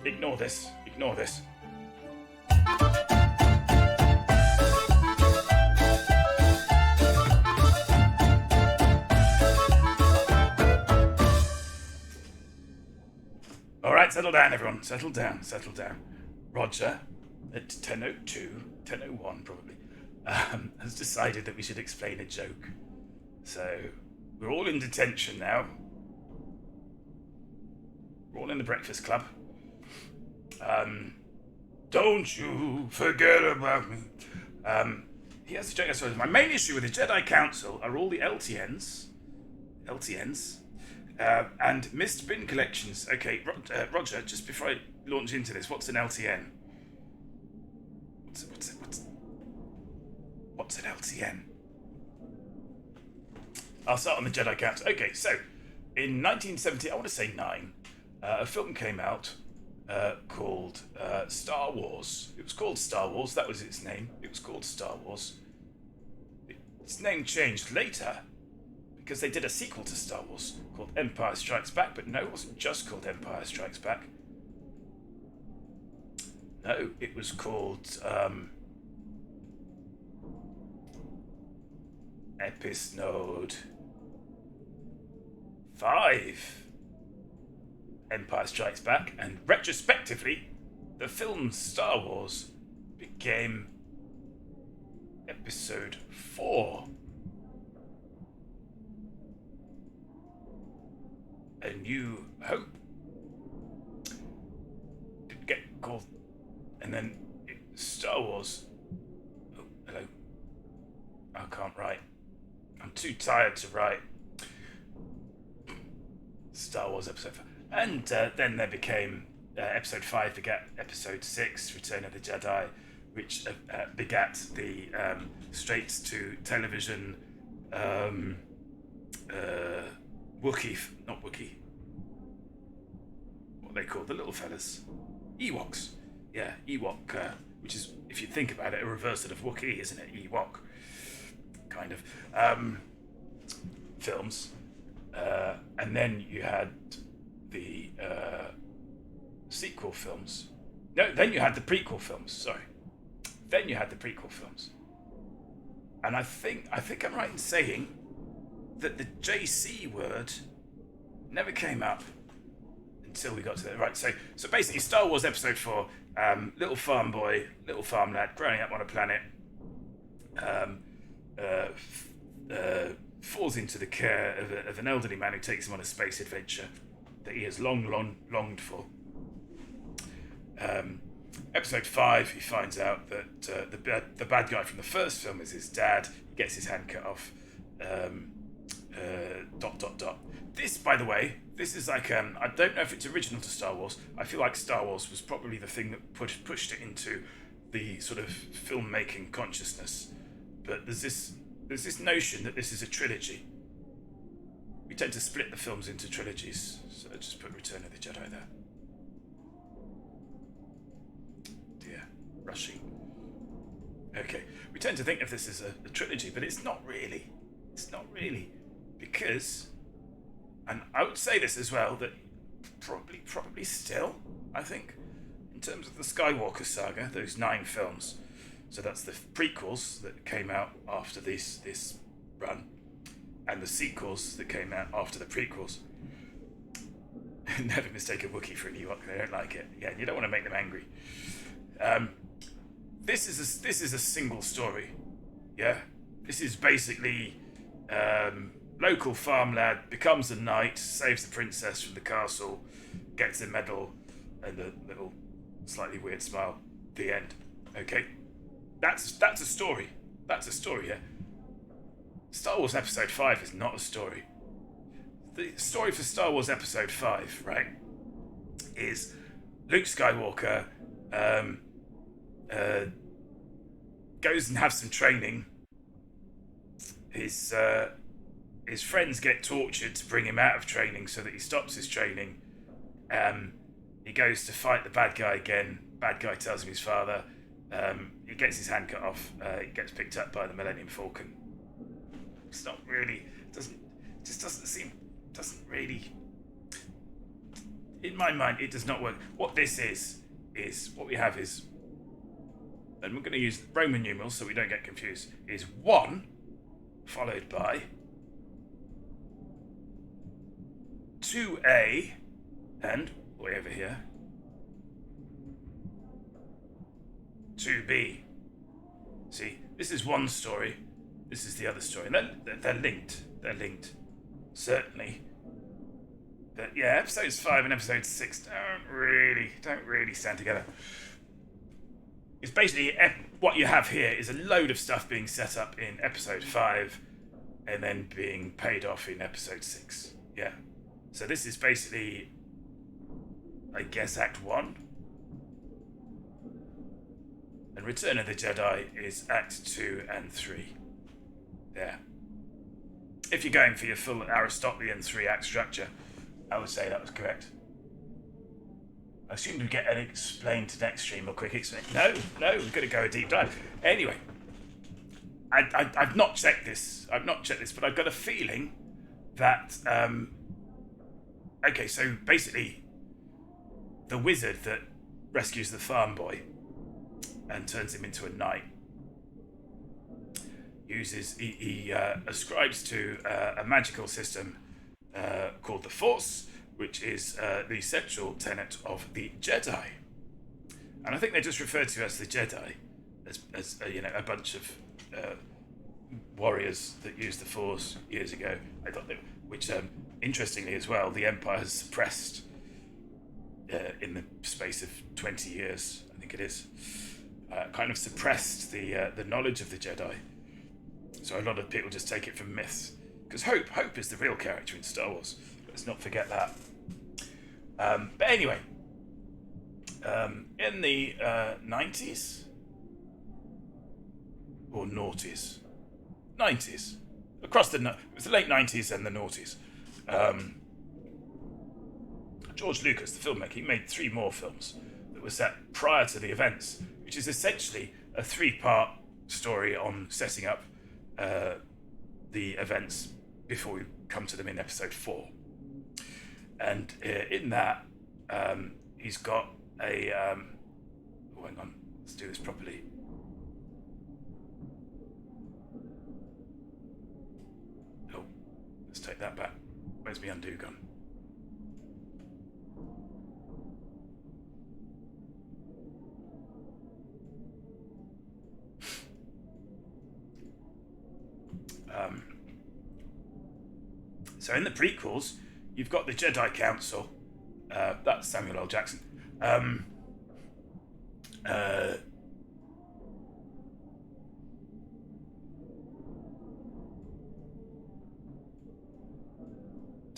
Ignore this. Ignore this. All right, settle down, everyone. Settle down. Settle down. Roger, at 10:02, 10:01 probably, has decided that we should explain a joke. So we're all in detention now. We're all in the Breakfast Club. Don't you forget about me. He has a joke. So my main issue with the Jedi Council are all the LTNs, and missed bin collections. Okay, Roger. Just before I launch into this, what's an LTN? What's an LTN? I'll start on the Jedi Council. Okay, so in 1970, I want to say 9, a film came out called Star Wars. It was called Star Wars. That was its name. It was called Star Wars. Its name changed later because they did a sequel to Star Wars called Empire Strikes Back. But no, it wasn't just called Empire Strikes Back. No, it was called Episode 5. Empire Strikes Back, and retrospectively, the film Star Wars became Episode 4. A New Hope. Did get called, and then Star Wars. Oh, hello. I can't write. I'm too tired to write. Star Wars Episode 5. And then there became Episode 5 begat Episode 6, Return of the Jedi, which begat the straight-to-television Wookiee, not Wookiee. What are they called? The little fellas. Ewoks. Yeah, Ewok, which is, if you think about it, a reversal of Wookiee, isn't it? Ewok. Kind of. Films. And then you had the sequel films. No, then you had the prequel films, sorry. Then you had the prequel films. And I think I'm right in saying that the JC word never came up until we got to that. Right, so basically Star Wars Episode 4, little farm boy, little farm lad growing up on a planet, falls into the care of an elderly man who takes him on a space adventure that he has long longed for. Episode 5, he finds out that the bad guy from the first film is his dad. He gets his hand cut off. ... This, by the way, this is like I don't know if it's original to Star Wars. I feel like Star Wars was probably the thing that pushed it into the sort of filmmaking consciousness. But there's this notion that this is a trilogy. We tend to split the films into trilogies, so I just put Return of the Jedi there. Dear, rushing. Okay, we tend to think of this as a trilogy, but it's not really. It's not really, because, and I would say this as well, that probably still, I think, in terms of the Skywalker saga, those 9 films. So that's the prequels that came out after this run, and the sequels that came out after the prequels. Never mistake a Wookiee for an Ewok. They don't like it. Yeah, you don't want to make them angry. This is a single story. Yeah, this is basically local farm lad becomes a knight, saves the princess from the castle, gets a medal, and a little slightly weird smile. The end. Okay. That's a story. That's a story, yeah. Star Wars Episode 5 is not a story. The story for Star Wars Episode 5, right, is Luke Skywalker goes and has some training. His friends get tortured to bring him out of training so that he stops his training. He goes to fight the bad guy again. Bad guy tells him his father. He gets his hand cut off. He gets picked up by the Millennium Falcon. It's not really. Doesn't really. in my mind, it does not work. What this is what we have is, and we're going to use Roman numerals so we don't get confused, is 1 followed by 2A and, way over here, 2B. See, this is one story, this is the other story, and they're linked. They're linked, certainly. But yeah, episodes 5 and episode 6 don't really stand together. It's basically what you have here is a load of stuff being set up in episode 5 and then being paid off in episode 6. Yeah. So this is basically, I guess, Act 1. And Return of the Jedi is Act 2 and 3. There. If you're going for your full Aristotelian 3-act structure, I would say that was correct. I assumed we'd get an explain to next stream or quick explain. No, we've got to go a deep dive. Anyway, I've not checked this. But I've got a feeling that okay, so basically, the wizard that rescues the farm boy and turns him into a knight he ascribes to a magical system called the Force, which is the central tenet of the Jedi. And I think they just refer to as the Jedi as a bunch of warriors that used the Force years ago. I thought which interestingly as well, the Empire has suppressed in the space of 20 years, I think it is, kind of suppressed the knowledge of the Jedi. So a lot of people just take it from myths. Because Hope is the real character in Star Wars. Let's not forget that. But anyway, in the 90s or noughties, 90s, it was the late 90s and the noughties. George Lucas, the filmmaker, he made 3 more films that were set prior to the events, which is essentially a 3-part story on setting up the events before we come to them in episode 4. And in that, he's got a... oh, hang on, let's do this properly. Oh, let's take that back. Where's my undo gone? So in the prequels, you've got the Jedi Council. That's Samuel L. Jackson. Don't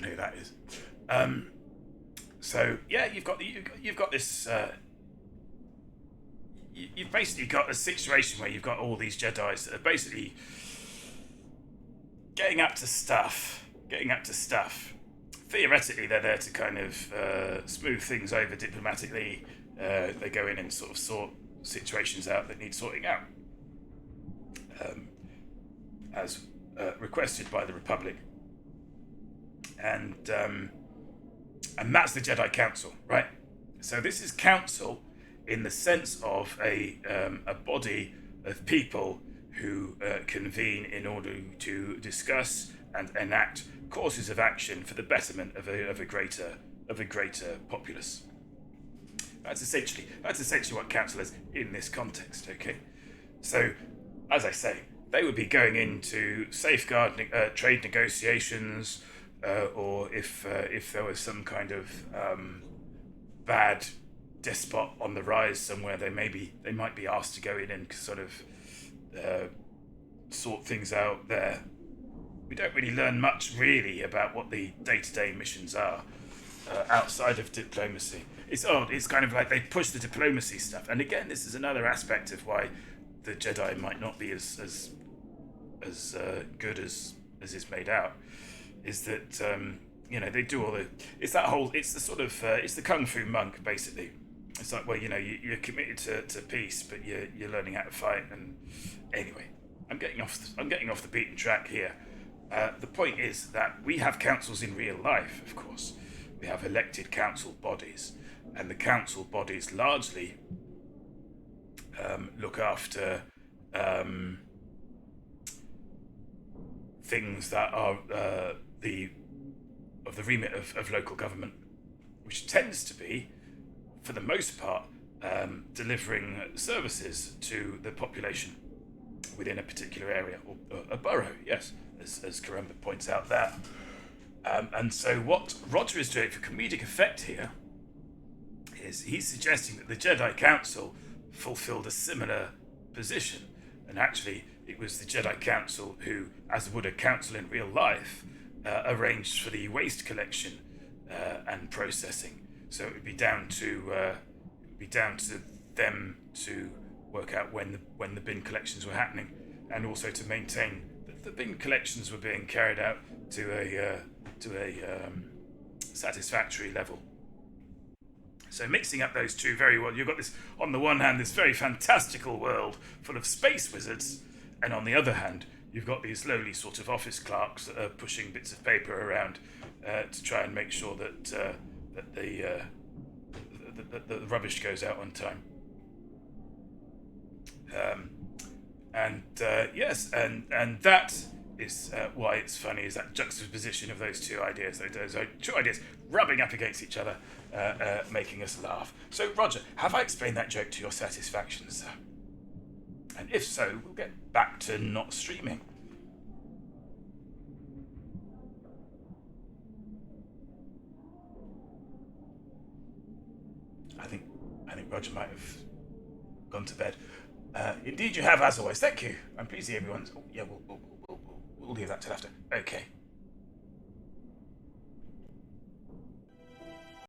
know who that is. So yeah, you've got this. You've basically got a situation where you've got all these Jedis that are basically getting up to stuff. Theoretically, they're there to kind of smooth things over diplomatically. They go in and sort of sort situations out that need sorting out, as requested by the Republic. And that's the Jedi Council, right? So this is council in the sense of a body of people who convene in order to discuss and enact courses of action for the betterment of a greater populace. That's essentially what council is in this context. Okay, so as I say, they would be going into safeguard trade negotiations, or if there was some kind of bad despot on the rise somewhere, they might be asked to go in and sort of sort things out there. We don't really learn much really about what the day-to-day missions are outside of diplomacy. It's odd. It's kind of like they push the diplomacy stuff, and again, this is another aspect of why the Jedi might not be as good as is made out. Is that they do all the it's the kung fu monk basically. It's like, well, you're committed to peace, but you're learning how to fight. And anyway, I'm getting off the beaten track here. The point is that we have councils in real life, of course, we have elected council bodies, and the council bodies largely look after things that are the remit of local government, which tends to be, for the most part, delivering services to the population within a particular area, or a borough, yes, as Karamba points out there. And so what Roger is doing for comedic effect here is he's suggesting that the Jedi Council fulfilled a similar position, and actually it was the Jedi Council who, as would a council in real life, arranged for the waste collection and processing. So it would be down to them to work out when the bin collections were happening, and also to maintain that the bin collections were being carried out to a satisfactory level. So mixing up those two very well, you've got this, on the one hand, this very fantastical world full of space wizards, and on the other hand, you've got these lowly sort of office clerks that are pushing bits of paper around to try and make sure that the rubbish goes out on time. Yes, and that is why it's funny, is that juxtaposition of those two ideas, those two ideas rubbing up against each other, making us laugh. So, Roger, have I explained that joke to your satisfaction, sir? And if so, we'll get back to not streaming. I think Roger might have gone to bed. Indeed you have, as always. Thank you. I'm pleased to hear everyone's... Oh, yeah, we'll leave that till after. Okay.